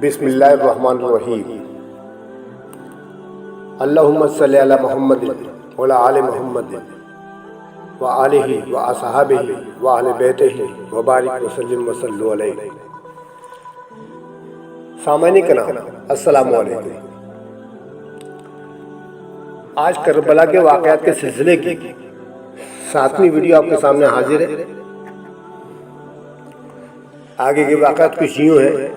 بسم اللہ الرحمن الرحیم۔ اللہم صلی علی محمد وعلی آل محمد وآلہ وأصحابہ وأہل بیتہ وبارک وسلم وصلوا علیہ۔ سامعین کرام السلام علیکم۔ آج کربلا کے واقعات کے سلسلے کی 7ویں ویڈیو آپ کے سامنے حاضر ہے۔ آگے کے واقعات کچھ یوں ہیں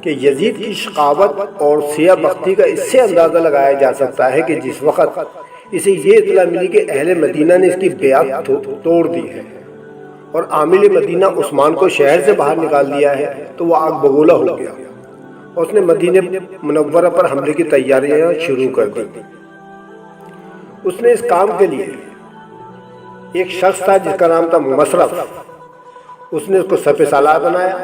کہ یزید کی شقاوت اور سیاہ بختی کا اس سے اندازہ لگایا جا سکتا ہے کہ جس وقت اسے یہ اطلاع ملی کہ اہل مدینہ نے اس کی بیعت توڑ دی ہے اور عامل مدینہ عثمان کو شہر سے باہر نکال دیا ہے تو وہ آگ بگولا ہو گیا اور اس نے مدینہ منورہ پر حملے کی تیاریاں شروع کر دی۔ اس نے اس کام کے لیے ایک شخص تھا جس کا نام تھا مصرف، اس نے اس کو سپہ سالار بنایا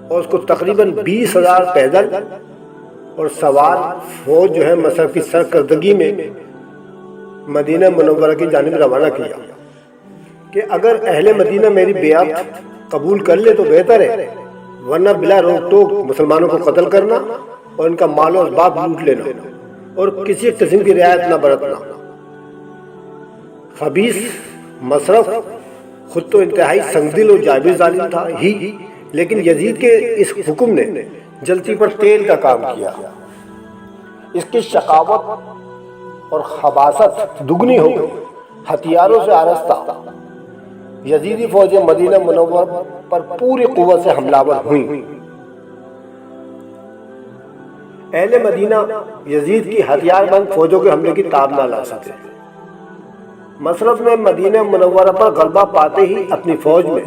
اور اس کو تقریباً 20,000 پیدل اور سوار فوج جو ہے مصرف کی سرکردگی میں مدینہ منورہ کی جانب روانہ کیا کہ اگر اہل مدینہ میری بیعت قبول کر لے تو بہتر ہے، ورنہ بلا روک ٹوک مسلمانوں کو قتل کرنا اور ان کا مال و اسباب لوٹ لینا اور کسی قسم کی رعایت نہ برتنا۔ خبیث مصرف خود تو انتہائی سنگدل اور جابر ظالم تھا ہی، لیکن یزید کے اس حکم نے جلتی پر تیل کا کام کیا۔ اس کی شقاوت اور خباثت دگنی ہو گئی، ہتھیاروں سے آراستہ یزیدی فوجیں مدینہ منورہ پر پوری قوت سے حملہ آور ہوئیں۔ اہل مدینہ یزید کی ہتھیار بند فوجوں کے حملے کی تاب نہ لا سکے۔ مصرف نے مدینہ منورہ پر غلبہ پاتے ہی اپنی فوج میں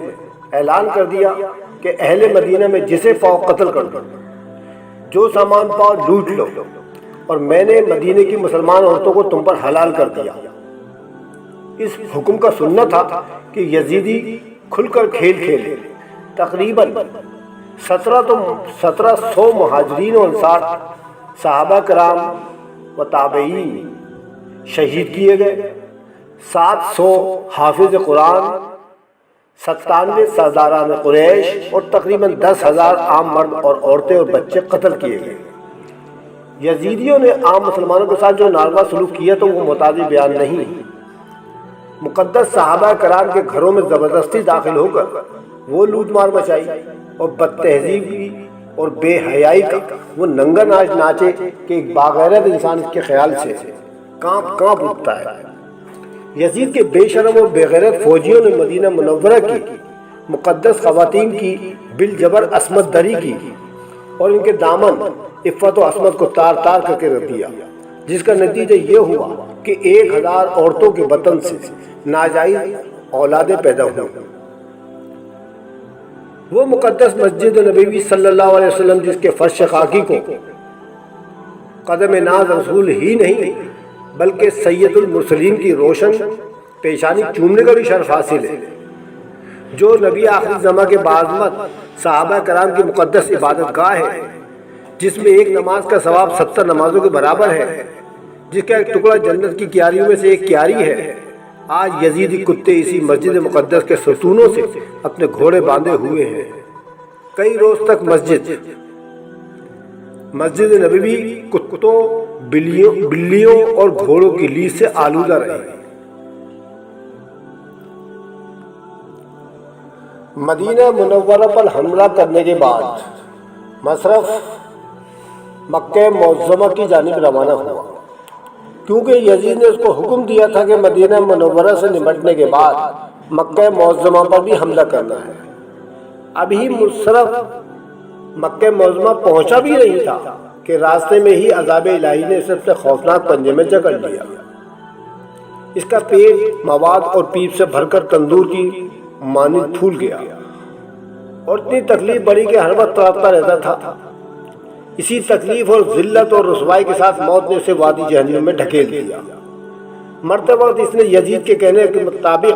اعلان کر دیا کہ اہل مدینہ میں جسے پاؤ قتل کر دو، جو سامان پاؤ لوٹ لو، اور میں نے مدینہ کی مسلمان عورتوں کو تم پر حلال کر دیا۔ اس حکم کا سننا تھا کہ یزیدی کھل کر کھیل کھیلے۔ تقریباً 1700 مہاجرین و انصار، صحابہ کرام و تابعین شہید کیے گئے، 700 حافظ قرآن، 97 سرداران قریش اور تقریباً 10,000 عام مرد اور عورتیں اور بچے قتل کیے گئے۔ یزیدیوں نے عام مسلمانوں کے ساتھ جو ناروا سلوک کیا تو وہ متعدی بیان نہیں۔ مقدس صحابہ کرام کے گھروں میں زبردستی داخل ہو کر وہ لوٹ مار مچائی اور بد تہذیبی اور بے حیائی کا وہ ننگا ناچ ناچے کہ ایک باغیرت انسان اس کے خیال سے کانپ اٹھتا ہے۔ یزید کے بے شرم اور بے غیرت فوجیوں نے مدینہ منورہ کی مقدس خواتین کی بالجبر عصمت دری کی اور ان کے دامن عفت و عصمت کو تار تار کر کے رکھ دیا، جس کا نتیجہ یہ ہوا کہ 1,000 عورتوں کے بطن سے ناجائز اولادیں پیدا ہوئیں۔ وہ مقدس مسجد نبوی صلی اللہ علیہ وسلم جس کے فرش خاکی کو قدم ناز رسول ہی نہیں بلکہ سید المرسلین کی روشن پیشانی چومنے کا بھی شرف حاصل ہے، جو نبی آخری زماں کے بعظمت صحابہ کرام کی مقدس عبادت گاہ ہے، جس میں ایک نماز کا ثواب 70 نمازوں کے برابر ہے، جس کا ایک ٹکڑا جنت کی کیاریوں میں سے ایک کیاری ہے۔ آج یزیدی کتے اسی مسجد مقدس کے ستونوں سے اپنے گھوڑے باندھے ہوئے ہیں۔ کئی روز تک مسجد نبوی کتوں، بلیوں اور گھوڑوں کی لیس سے آلودہ رہی۔ مدینہ منورہ پر حملہ کرنے کے بعد مصرف مکہ معظمہ کی جانب روانہ ہوا، کیونکہ یزید نے اس کو حکم دیا تھا کہ مدینہ منورہ سے نمٹنے کے بعد مکہ معظمہ پر بھی حملہ کرنا ہے۔ ابھی مصرف مکہ معظمہ پہنچا بھی نہیں تھا کہ راستے میں ہی عذاب الہی نے اسے اپنے خوفناک پنجے میں جکڑ لیا۔ اس کا پیٹ مواد اور پیپ سے بھر کر تندور کی مانند پھول گیا اور اتنی تکلیف بڑھی کہ ہر وقت تڑپتا رہتا تھا۔ اسی تکلیف اور ذلت اور رسوائی کے ساتھ موت نے اسے وادی جہنم میں ڈھکیل دیا۔ مرتے وقت اس نے یزید کے کہنے کے مطابق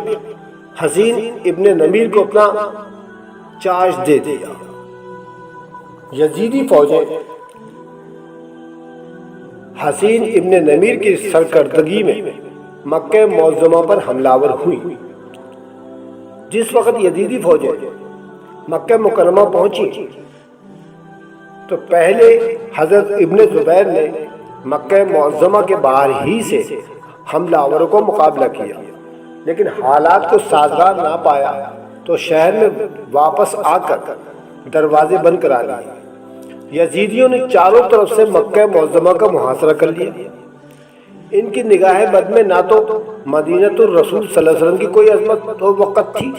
حسین ابن نمیر کو اپنا چارج دے دیا۔ یزیدی فوجیں حسین ابن نمیر کی سرکردگی میں مکہ معظمہ پر حملہ آور ہوئی۔ جس وقت یزیدی فوجیں مکہ مکرمہ پہنچی تو پہلے حضرت ابن زبیر نے مکہ معظمہ کے باہر ہی سے حملہ آوروں کو مقابلہ کیا، لیکن حالات کو سازگار نہ پایا تو شہر میں واپس آ کر دروازے بند کرا لیے۔ یزیدیوں نے چاروں طرف سے مکہ معظمہ کا محاصرہ کر لیا۔ ان کی نگاہ بد میں نہ تو مدینۃ الرسول صلی اللہ علیہ وسلم کی کوئی عظمت و وقت تھی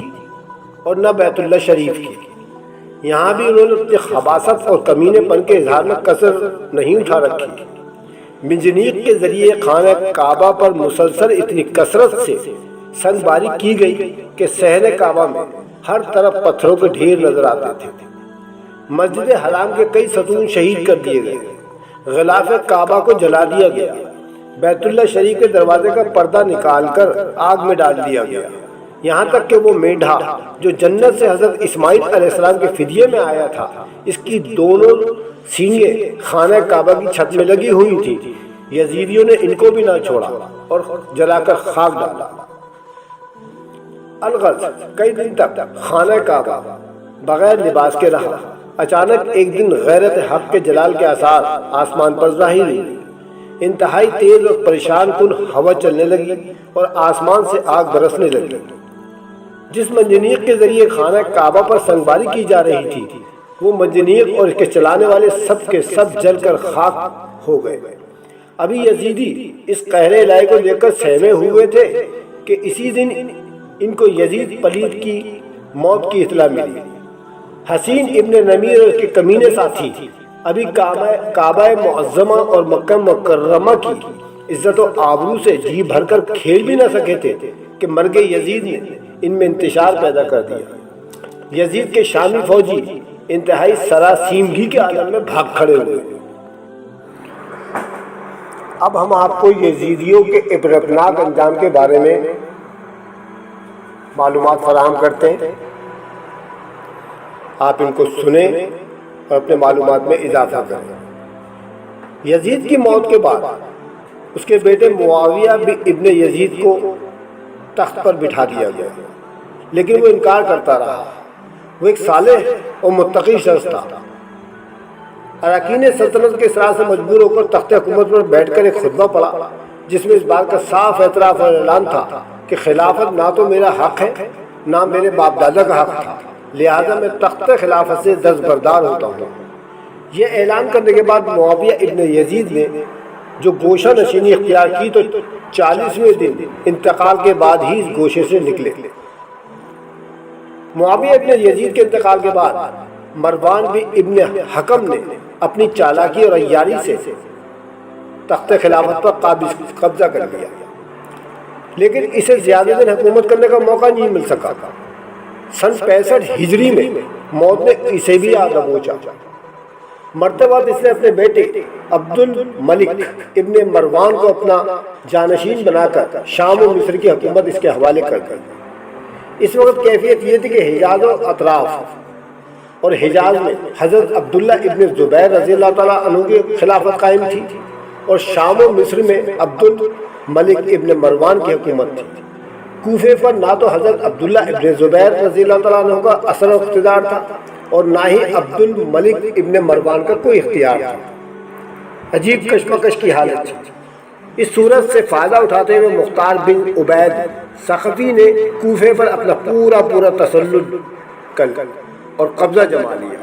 اور نہ بیت اللہ شریف کی۔ یہاں بھی انہوں نے اپنی خباثت اور کمینے پن کے اظہار میں کسر نہیں اٹھا رکھی۔ منجنیق کے ذریعے خانہ کعبہ پر مسلسل اتنی کثرت سے سنگ باری کی گئی کہ صحن کعبہ میں ہر طرف پتھروں کے ڈھیر نظر آتے تھے۔ مسجد حرام کے کئی ستون شہید کر دیے گئے، غلاف کعبہ کو جلا دیا گیا، بیت اللہ شریف کے دروازے کا پردہ نکال کر آگ میں ڈال دیا گیا، یہاں تک کہ وہ میڈھا جو جنت سے حضرت اسماعیل علیہ السلام کے فدیے میں آیا تھا، اس کی دونوں سینگیں خانہ کعبہ کی چھت میں لگی ہوئی تھی۔ یزیدیوں نے ان کو بھی نہ چھوڑا اور جلا کر خاک ڈالا۔ الغرض کئی دن تک خانہ کعبہ بغیر لباس کے رہا۔ اچانک ایک دن غیرت حق کے جلال کے آثار آسمان پر ظاہر ہوئے۔ انتہائی تیز اور پریشان کن ہوا چلنے لگی اور آسمان سے آگ برسنے لگی۔ جس منجنیق کے ذریعے خانہ کعبہ پر سنگباری کی جا رہی تھی، وہ منجنیق اور اس کے چلانے والے سب کے سب جل کر خاک ہو گئے۔ ابھی یزیدی اس قہر الہی کو لے کر سہمے ہوئے تھے کہ اسی دن ان کو یزید پلید کی موت کی اطلاع ملی۔ حسین ابن نمیر اور اس کے کمینے ساتھی ابھی کعبہ معظمہ اور مکہ مکرمہ کی عزت و آبرو سے جی بھر کر کھیل بھی نہ سکے تھے کہ مرگ یزید نے ان میں انتشار پیدا کر دیا۔ یزید کے شامی فوجی انتہائی سراسیمگی کے عالم میں بھاگ کھڑے ہوئے۔ اب ہم آپ کو یزیدیوں کے عبرتناک انجام کے بارے میں معلومات فراہم کرتے ہیں، آپ ان کو سنیں اور اپنے معلومات میں اضافہ کریں۔ یزید کی موت کے بعد اس کے بیٹے معاویہ ابن یزید کو تخت پر بٹھا دیا گیا، لیکن وہ انکار کرتا رہا۔ وہ ایک صالح اور متقی شخص تھا۔ اراکین سلطنت کے اصرار سے مجبور ہو کر تخت حکومت پر بیٹھ کر ایک خطبہ پڑھا، جس میں اس بات کا صاف اعتراف اور اعلان تھا کہ خلافت نہ تو میرا حق ہے نہ میرے باپ دادا کا حق تھا، لہذا میں تخت خلافت سے دستبردار ہوتا ہوں۔ یہ اعلان کرنے کے بعد معاویہ ابن یزید نے جو گوشہ نشینی اختیار کی تو 40ویں دن انتقال کے بعد ہی اس گوشے سے نکلے۔ معاویہ ابن یزید کے انتقال کے بعد مروان ابن حکم نے اپنی چالاکی اور عیاری سے تخت خلافت پر قبضہ کر لیا، لیکن اسے زیادہ دن حکومت کرنے کا موقع نہیں مل سکا۔ سن 65 ہجری میں موت نے اسے بھی آ دبوچا۔ مرتے بعد اس نے اپنے بیٹے عبد الملک ابن مروان کو اپنا جانشین بنا کر شام و مصر کی حکومت اس کے حوالے کر دی۔ اس وقت کیفیت یہ تھی کہ حجاز و اطراف اور حجاز میں حضرت عبداللہ ابن زبیر رضی اللہ تعالیٰ عنہ کی خلافت قائم تھی، اور شام و مصر میں عبد الملک ابن مروان کی حکومت تھی۔ کوفے پر نہ تو حضرت عبداللہ ابن زبیر رضی اللہ تعالیٰ عنہ کا اثر و اقتدار تھا اور نہ ہی عبد الملک ابن مروان کا کوئی اختیار تھا۔ عجیب کشمکش کی حالت تھی۔ اس صورت سے فائدہ اٹھاتے ہوئے مختار بن عبید سخفی نے کوفے پر اپنا پورا تسلط کر اور قبضہ جما لیا۔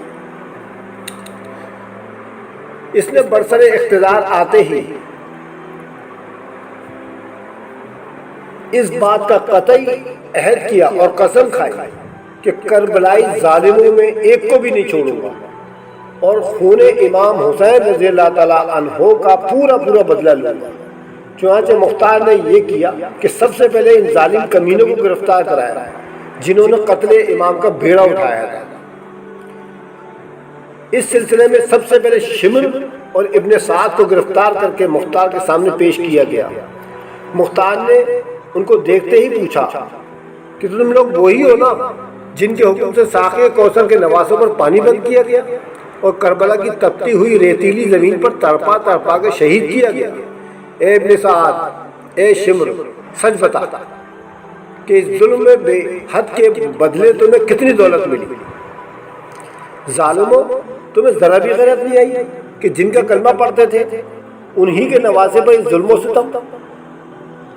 اس نے برسر اقتدار آتے ہی اس بات کا قطعی عہد کیا اور قسم کھائی کہ کربلائی ظالموں میں ایک کو بھی نہیں چھوڑوں گا اور خون امام حسین رضی اللہ تعالیٰ عنہ کا پورا بدلہ لوں گا۔ چنانچہ مختار نے یہ کیا کہ سب سے پہلے ان ظالم کمینوں کو گرفتار کرایا جنہوں نے قتل امام کا بیڑا اٹھایا تھا۔ اس سلسلے میں سب سے پہلے شمر اور ابن سعد کو گرفتار کر کے مختار کے سامنے پیش کیا گیا۔ مختار نے ان کو دیکھتے ہی پوچھا کہ تم لوگ وہی ہو نا جن کے حکم سے ساقی کوثر کے نواسوں پر پانی بند کیا گیا اور کربلا کی تپتی ہوئی ریتیلی زمین پر تڑپا کے شہید کیا گیا؟ اے ابن سعد، اے شمر، سچ بتا کہ اس ظلم میں بے حد کے بدلے تمہیں کتنی دولت ملی؟ ظالموں، تمہیں ذرا بھی غیرت نہیں آئی کہ جن کا کلمہ پڑھتے تھے انہی کے نوازے پر ظلم و ستم؟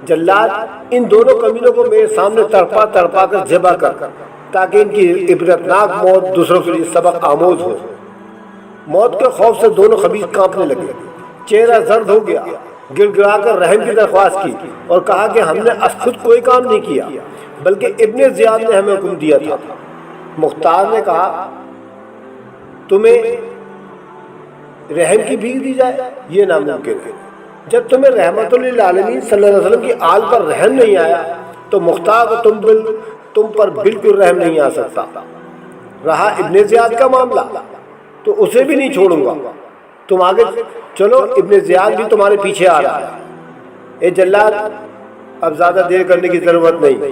جلاد ان دونوں کمینوں کو میرے سامنے تڑپا تڑپا کر ذبح کر، تاکہ ان کی عبرتناک موت دوسروں کے لیے سبق آموز ہو۔ موت کے خوف سے دونوں خبیث کانپنے لگے، چہرہ زرد ہو گیا، گر گرا کر رحم کی درخواست کی اور کہا کہ ہم نے خود کوئی کام نہیں کیا بلکہ ابن زیاد نے ہمیں حکم دیا تھا۔ مختار نے کہا تمہیں رحم کی بھیک دی جائے؟ یہ ناممکن ہے۔ جب تمہیں رحمت للعالمین صلی اللہ علیہ وسلم کی آل پر رحم نہیں آیا تو مختار کو تم پر بالکل رحم نہیں آ سکتا۔ رہا ابن زیاد کا معاملہ تو اسے بھی نہیں چھوڑوں گا، تم آگے چلو، ابن زیاد بھی تمہارے پیچھے آ رہا ہے۔ اے جلاد، اب زیادہ دیر کرنے کی ضرورت نہیں،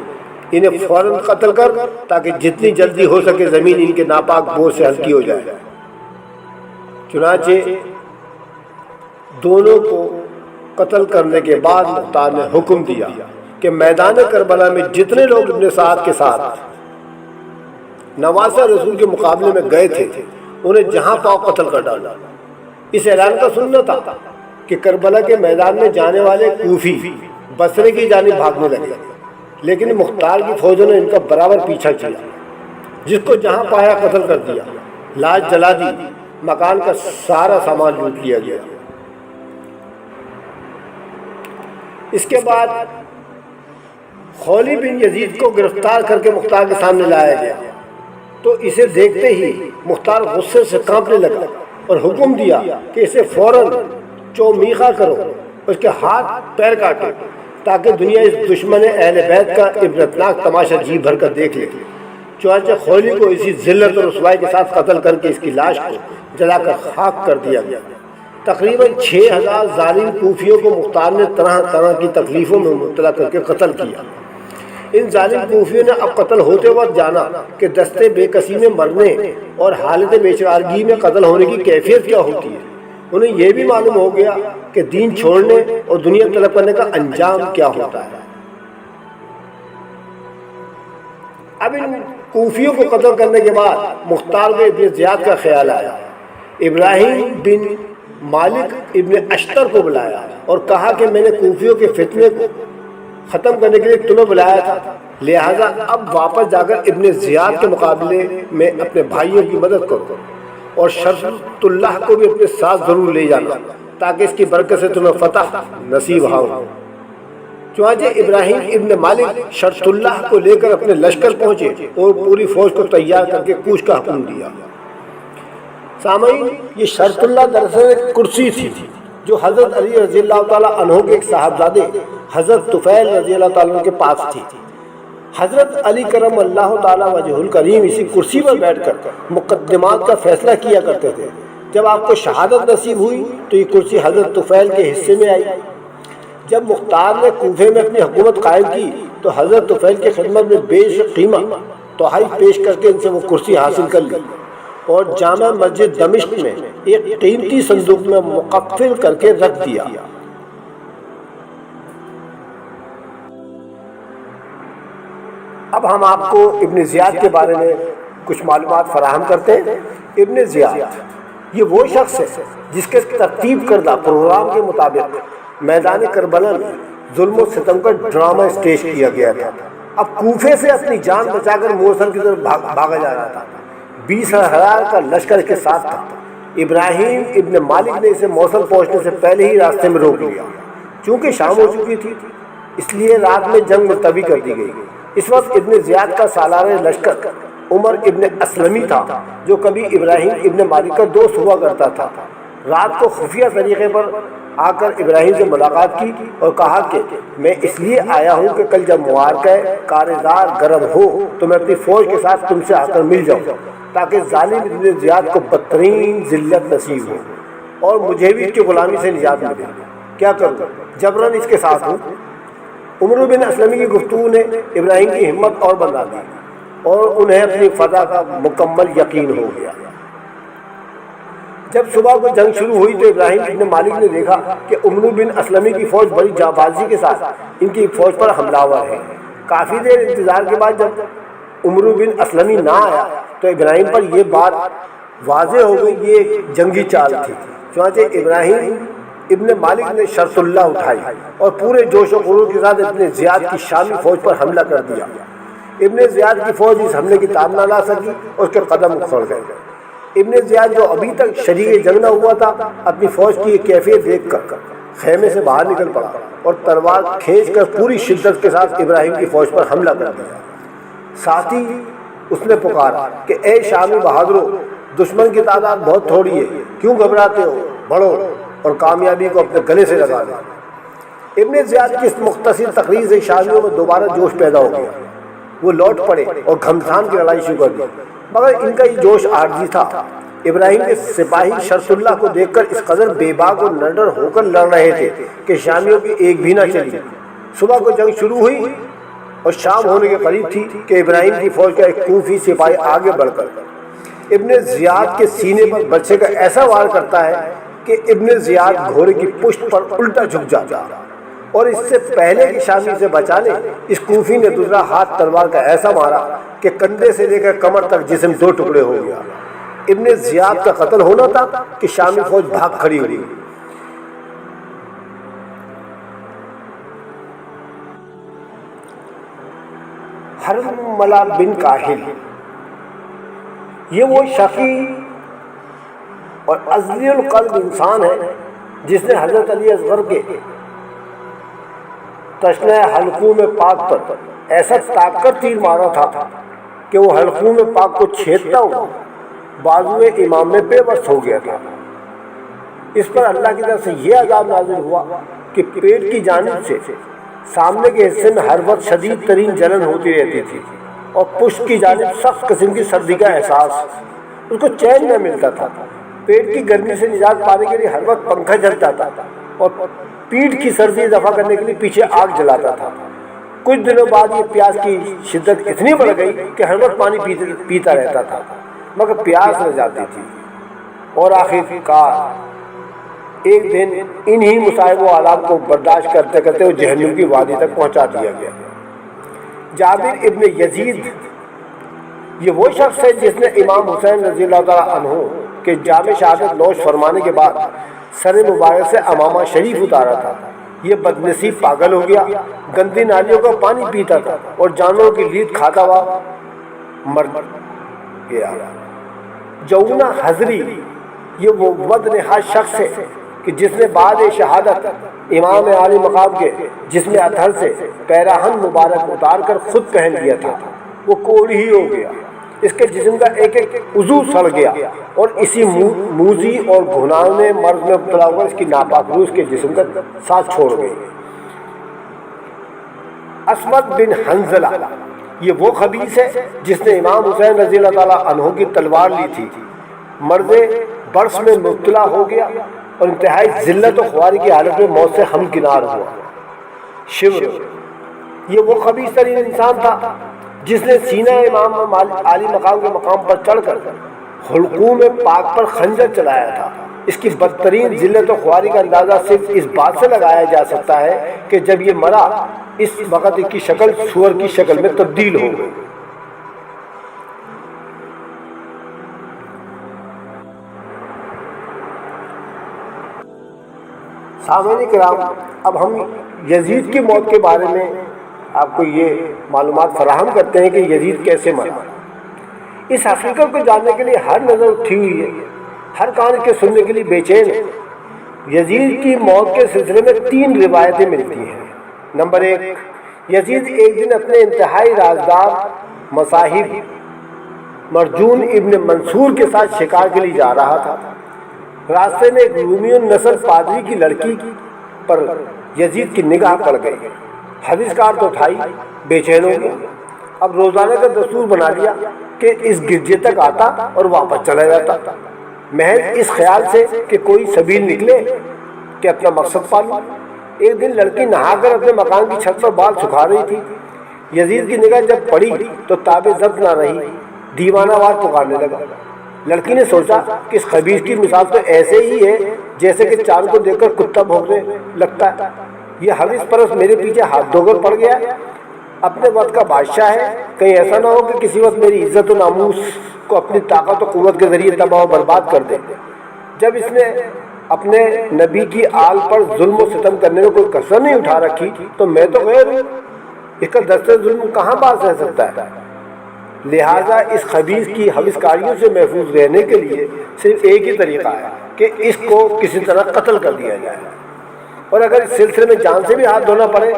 انہیں فوراً قتل کر تاکہ جتنی جلدی ہو سکے زمین ان کے ناپاک بوجھ سے ہلکی ہو جائے۔ چنانچہ دونوں کو قتل کرنے کے بعد مختار نے حکم دیا کہ میدان کربلا میں جتنے لوگ ابن سعد کے ساتھ نواسہ رسول کے مقابلے میں گئے تھے انہیں جہاں پاؤ قتل کر ڈالا۔ اس اعلان کا سننا تھا کہ کربلا کے میدان میں جانے والے کوفی بصرے کی جانب بھاگنے لگے، لیکن مختار کی فوجوں نے ان کا برابر پیچھا کیا، جس کو جہاں پایا قتل کر دیا، لاش جلا دی، مکان کا سارا سامان لوٹ لیا گیا۔ اس کے بعد خولی بن یزید کو گرفتار کر کے مختار کے سامنے لایا گیا تو اسے دیکھتے ہی مختار غصے سے کانپنے لگا اور حکم دیا کہ اسے فوراً چومیخا کرو، اس کے ہاتھ پیر کاٹو تاکہ دنیا اس دشمن اہل بیت کا عبرتناک تماشا جی بھر کر دیکھ لے۔ چنانچہ خولی کو اسی ذلت اور رسوائی کے ساتھ قتل کر کے اس کی لاش کو جلا کر خاک کر دیا گیا۔ تقریباً 6000 ظالم کوفیوں کو مختار نے طرح طرح کی تکلیفوں میں مبتلا کر کے قتل کیا۔ ان ظالم کوفیوں نے اب قتل ہوتے وقت جانا کہ دستے بے کسی میں مرنے اور حالت بیچارگی میں قتل ہونے کی کیفیت کیا ہوتی ہے۔ انہیں یہ بھی معلوم ہو گیا کہ دین چھوڑنے اور دنیا طلب کرنے کا انجام کیا ہوتا ہے۔ اب ان کوفیوں کو قتل کرنے کے بعد مختار کو ابن زیاد کا خیال آیا۔ ابراہیم بن مالک ابن اشتر کو بلایا اور کہا کہ میں نے کوفیوں کے فتنے کو ختم کرنے کے لیے تمہیں بلایا تھا، لہٰذا اب واپس جا کر ابن زیاد کے مقابلے میں اپنے بھائیوں کی مدد کرو اور شرط اللہ کو بھی اپنے ساتھ ضرور لے جانا تاکہ اس کی برکت سے تمہیں فتح نصیب ہو۔ چنانچہ ابراہیم ابن مالک شرط اللہ کو لے کر اپنے لشکر پہنچے اور پوری فوج کو تیار کر کے کوچ کا حکم دیا۔ سامعین، یہ شرط اللہ دراصل ایک کرسی تھی جو حضرت علی رضی اللہ تعالیٰ عنہ کے ایک صاحبزادے حضرت طفیل رضی اللہ تعالیٰ عنہ کے پاس تھی۔ حضرت علی کرم اللہ تعالیٰ وجہ الکریم اسی کرسی پر بیٹھ کر مقدمات کا فیصلہ کیا کرتے تھے۔ جب آپ کو شہادت نصیب ہوئی تو یہ کرسی حضرت طفیل کے حصے میں آئی۔ جب مختار نے کوفے میں اپنی حکومت قائم کی تو حضرت طفیل کی خدمت میں بیش قیمہ تحائف پیش کر کے ان سے وہ کرسی حاصل کر لی اور جامع مسجد دمشق میں ایک قیمتی صندوق میں مقفل کر کے رکھ دیا۔ اب ہم آپ کو ابن زیاد کے بارے میں کچھ معلومات فراہم کرتے ہیں۔ ابن زیاد یہ وہ شخص ہے جس کے ترتیب کردہ پروگرام کے مطابق میدان کربلا میں ظلم و ستم کا ڈرامہ اسٹیج کیا گیا تھا۔ اب کوفے سے اپنی جان بچا کر موصل کی طرف بھاگا جا رہا تھا۔ 20,000 کا لشکر کے ساتھ تھا۔ ابراہیم ابن مالک نے اسے موصل پہنچنے سے پہلے ہی راستے میں روک لیا۔ چونکہ شام ہو چکی تھی اس لیے رات میں جنگ ملتوی کر دی گئی۔ اس وقت ابن زیاد کا سالار لشکر عمر ابن اسلمی تھا جو کبھی ابراہیم ابن مالک کا دوست ہوا کرتا تھا۔ رات کو خفیہ طریقے پر آ کر ابراہیم سے ملاقات کی اور کہا کہ میں اس لیے آیا ہوں کہ کل جب معرکہ کارزار گرم ہو تو میں اپنی فوج کے ساتھ تم سے آ کر مل جاؤں تاکہ ظالم ابن زیاد کو بدترین ذلت نصیب ہو اور مجھے بھی اس کی غلامی سے نجات ملے۔ کیا کروں، جبراً اس کے ساتھ ہوں۔ عمر بن اسلمی کی گفتگو نے ابراہیم کی ہمت اور بڑھا دی اور انہیں اپنی فتح کا مکمل یقین ہو گیا۔ جب صبح کو جنگ شروع ہوئی تو ابراہیم ابن مالک نے دیکھا کہ عمر بن اسلمی کی فوج بڑی جانبازی کے ساتھ ان کی فوج پر حملہ آور ہے۔ کافی دیر انتظار کے بعد جب عمر بن اسلمی نہ آیا تو ابراہیم پر یہ بات واضح ہو گئی یہ ایک جنگی چال تھی۔ چنانچہ ابراہیم ابن مالک نے شرط اللہ اٹھائی اور پورے جوش و خروش کے ساتھ ابن زیاد کی شامی فوج پر حملہ کر دیا۔ ابن زیاد کی فوج اس حملے کی تاب نہ لا سکی اور اس کے قدم اکھڑ گئے۔ ابن زیاد جو ابھی تک شریک جنگ نہ ہوا تھا، اپنی فوج کی یہ کیفیت دیکھ کر خیمے سے باہر نکل پڑا اور تلوار کھینچ کر پوری شدت کے ساتھ ابراہیم کی فوج پر حملہ کر دیا۔ ساتھ ہی اس نے پکارا کہ اے شامی بہادروں، دشمن کی تعداد بہت تھوڑی ہے، کیوں گھبراتے ہو؟ بڑھو اور کامیابی کو اپنے گلے سے لگا لیں۔ ابن زیاد کی اس مختصر تقریر سے شامیوں میں دوبارہ جوش پیدا ہو گیا۔ وہ لوٹ پڑے اور گھمسان کی لڑائی شروع کر دی، مگر ان کا یہ جوش عارضی تھا۔ ابراہیم کے سپاہی شرط اللہ کو دیکھ کر اس قدر بے باک اور نڈر ہو کر لڑ رہے تھے کہ شامیوں کی ایک بھی نہ چلی۔ صبح کو جنگ شروع ہوئی اور شام ہونے کے قریب تھی کہ ابراہیم کی فوج کا ایک کوفی سپاہی آگے بڑھ کر ابن زیاد کے سینے پر برچھے کا ایسا وار کرتا ہے کہ ابن زیاد گھوڑے کی پشت پر الٹا جھک جاتا، اور اس سے پہلے کہ شامی سے بچا لے، اس کوفی نے دوسرا ہاتھ تلوار کا ایسا مارا کہ کندھے سے لے کر کمر تک جسم دو ٹکڑے ہو گیا۔ ابن زیاد کا قتل ہونا تھا کہ شامی فوج بھاگ کھڑی ہوئی۔ حرملہ بن کاہل یہ وہ شقی اور ازلی القلب انسان ہے جس نے حضرت علی اصغر کے تشنہ حلقوم پاک پر ایسا طاق کر تیر مارا تھا کہ وہ حلقوم پاک کو چھیدتا ہوا بازوئے امام میں بے بس ہو گیا تھا۔ اس پر اللہ کی طرف سے یہ عذاب نازل ہوا کہ پیٹ کی جانب سے سامنے کے حصے میں ہر وقت شدید ترین جلن ہوتی رہتی تھی اور پشت کی جانب سخت قسم کی سردی کا احساس، اس کو چین نہ ملتا تھا۔ پیٹ کی گرمی سے نجات پانے کے لیے ہر وقت پنکھا جلتا تھا اور پیٹھ کی سردی دفع کرنے کے لیے پیچھے آگ جلاتا تھا۔ کچھ دنوں بعد یہ پیاس کی شدت اتنی بڑھ گئی کہ ہر وقت پانی پیتا رہتا تھا، مگر پیاس نہ جاتی تھی، اور آخر کار ایک دن انہی مصائب و آلام کو برداشت کرتے کرتے وہ جہنم کی وادی تک پہنچا دیا گیا۔ جابر ابن یزید یہ وہ شخص ہے جس نے امام حسین رضی اللہ تعالیٰ عنہ کے جامع شہادت نوش فرمانے کے بعد سر مبارک سے امامہ شریف اتارا تھا۔ یہ بدنصیب پاگل ہو گیا، گندی نالیوں کا پانی پیتا تھا اور جانوروں کی لیٹ کھاتا ہوا مر گیا۔ جونا حضری یہ وہ بدنحاس شخص ہے کہ جس نے بعد شہادت امام عالی مقام کے جسم اطہر سے پیراہن مبارک اتار کر خود پہن لیا تھا، وہ کوڑی ہی ہو گیا۔ اس کے جسم کا ایک ایک عضو سڑ گیا اور اسی موذی اور گھناؤنے مرض میں مبتلا ہوا اس کی ناپاک روح اس کے جسم کا ساتھ چھوڑ گئی۔ اسود بن حنظلہ یہ وہ خبیث ہے جس نے امام حسین رضی اللہ تعالیٰ عنہ کی تلوار لی تھی، مرض برس میں مبتلا ہو گیا اور انتہائی ذلت و خواری کی حالت میں موت سے ہمکنار ہوا۔ شمر یہ وہ خبیث ترین انسان تھا جس نے سینہ امام عالی مقام کے مقام پر چڑھ کر حلقوم پاک پر خنجر چلایا تھا۔ اس کی بدترین ذلت و خواری کا اندازہ صرف اس بات سے لگایا جا سکتا ہے کہ جب یہ مرا اس وقت کی شکل سور کی شکل میں تبدیل ہو گئی۔ سامعین کرام، اب ہم یزید کی موت کے بارے میں آپ کو یہ معلومات فراہم کرتے ہیں کہ یزید کیسے مرا۔ اس حقیقت کو جاننے کے لیے ہر نظر اٹھی ہوئی ہے، ہر کان کے سننے کے لیے بے چین ہے۔ یزید کی موت کے سلسلے میں 3 روایتیں ملتی ہیں۔ نمبر 1، یزید ایک دن اپنے انتہائی رازدار مصاحب مرجون ابن منصور کے ساتھ شکار کے لیے جا رہا تھا۔ راستے میں ایک رومی النسل پادری کی لڑکی پر یزید کی نگاہ پڑ گئی۔ حدیث کار تو اٹھائی، بے چین ہو گیا۔ اب روزانہ کا دستور بنا لیا کہ اس گرجے تک آتا اور واپس چلا جاتا، محض اس خیال سے کہ کوئی سبیل نکلے کہ اپنا مقصد پالوں۔ ایک دن لڑکی نہا کر اپنے مکان کی چھت پر بال سکھا رہی تھی۔ یزید کی نگاہ جب پڑی تو تاب ضبط نہ رہی، دیوانہ وار پکارنے لگا۔ لڑکی نے سوچا کہ اس خبیث کی مثال تو ایسے ہی ہے جیسے کہ چاند کو دیکھ کر کتا بھونکنے لگتا ہے۔ یہ حویث پرست میرے پیچھے ہاتھ دھو کر پڑ گیا۔ اپنے وقت کا بادشاہ ہے، کہیں ایسا نہ ہو کہ کسی وقت میری عزت و ناموس کو اپنی طاقت و قوت کے ذریعے تباہ و برباد کر دے۔ جب اس نے اپنے نبی کی آل پر ظلم و ستم کرنے میں کوئی کسر نہیں اٹھا رکھی تو میں تو غیر ہوں، اس کا دست ظلم کہاں باز رہ سکتا ہے؟ لہٰذا اس خبیث کی حوث سے محفوظ رہنے کے لیے صرف ایک ہی طریقہ ہے کہ اس کو کسی طرح قتل کر دیا جائے، اور اگر اس سلسلے میں جان سے بھی ہاتھ دھونا پڑے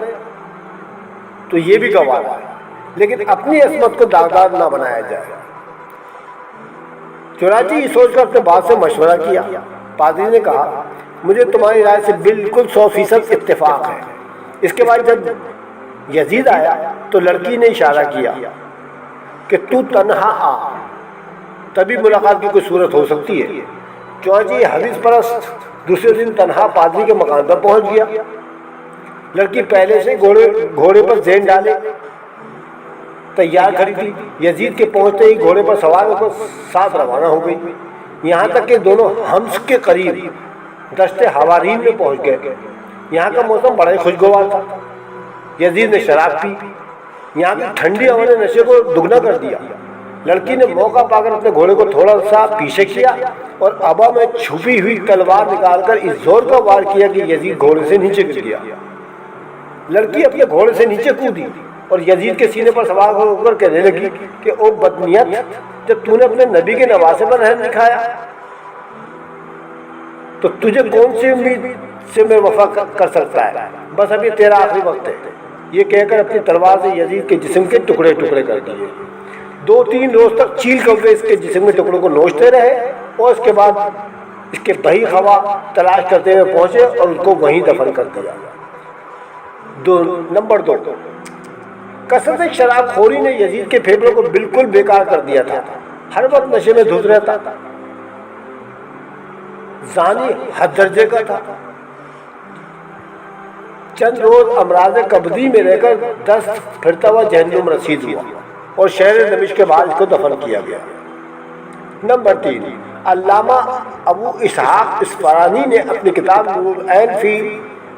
تو یہ بھی گوارا ہے، لیکن اپنی عصمت کو داغدار نہ بنایا جائے۔ چنانچہ یہ سوچ کر اپنے باپ سے مشورہ کیا۔ پادری نے کہا مجھے تمہاری رائے سے بالکل 100% اتفاق ہے۔ اس کے بعد جب یزید آیا تو لڑکی نے اشارہ کیا کہ تو تنہا آ، تبھی ملاقات کی کوئی صورت ہو سکتی ہے۔ چنانچہ یہ حدیث پرست دوسرے دن تنہا پادری کے مکان پر پہنچ گیا۔ لڑکی پہلے سے گھوڑے پر زین ڈالے تیار کھڑی تھی۔ یزید کے پہنچتے ہی گھوڑے پر سوار ہو کر ساتھ روانہ ہو گئی، یہاں تک کہ دونوں حمص کے قریب دشت حوارین میں پہنچ گئے۔ یہاں کا موسم بڑا ہی خوشگوار تھا۔ یزید نے شراب پی، یہاں کی ٹھنڈی ہوا نے نشے کو دگنا کر دیا۔ لڑکی نے موقع پا کر اپنے گھوڑے کو تھوڑا سا پیچھے کیا اور ابا میں چھپی ہوئی تلوار نکال کر اس زور کا وار کیا کہ یزید گھوڑے سے نیچے گر گیا۔ لڑکی اپنے گھوڑے سے نیچے کودی اور یزید کے سینے پر سوار ہو کر کہنے لگی کہ او بدنیت، جب تو نے اپنے نبی کے نواسے پر رحم دکھایا تو تجھے کون سی امید سے میں وفا کر سکتا ہے؟ بس اب یہ تیرا آخری وقت ہے۔ یہ کہہ کر اپنی تلوار سے یزید کے جسم کے ٹکڑے ٹکڑے کر دیے۔ 2-3 روز تک چیل کوے اس کے جسم کے ٹکڑوں کو نوچتے رہے اور اس کے بعد اس کے بہی خوا تلاش کرتے ہوئے پہنچے اور ان کو وہیں دفن کر دیا۔ نمبر 2، کثرت شراب خوری نے یزید کے پھیپڑوں کو بالکل بیکار کر دیا تھا، ہر وقت نشے میں دھت رہتا تھا، زانی حد درجے کا تھا۔ چند روز امراض قبضی میں رہ کر دست پھرتا ہوا جہنم رسید ہوا اور شہر دمشق کے بعد اس کو دفن کیا گیا۔ نمبر 3، علامہ ابو اسحاق اصفہانی نے اپنی کتاب نور العین فی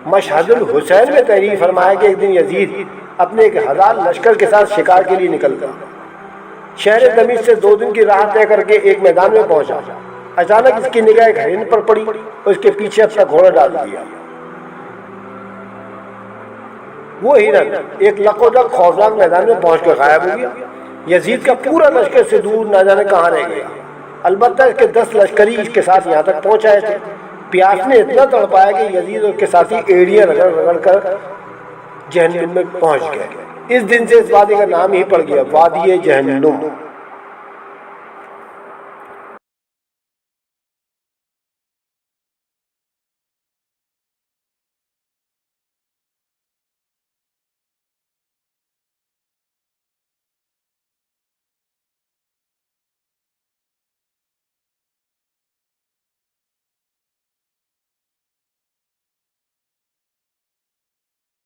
مشہد الحسین میں تحریر فرمایا کہ ایک دن یزید اپنے 1000 لشکر کے ساتھ شکار کے لیے نکل گیا۔ شہر دمشق سے 2 دن کی راہ طے کر کے ایک میدان میں پہنچا۔ اچانک اس کی نگاہ ایک ہرن پر پڑی اور اس کے پیچھے اپنا گھوڑا ڈال دیا۔ وہ ہرن ایک لقودق خوفناک میدان میں پہنچ کر غائب ہو گیا۔ یزید کا پورا لشکر سے دور نہ جانے کہاں رہ گیا۔ البتہ اس کے 10 لشکری اس کے ساتھ یہاں تک پہنچ آئے تھے۔ پیاس نے اتنا تڑپایا کہ یزید اور اس کے ساتھی ایڑیاں رگڑ رگڑ کر جہنم میں پہنچ گئے۔ اس دن سے اس وادی کا نام ہی پڑ گیا وادی جہنم۔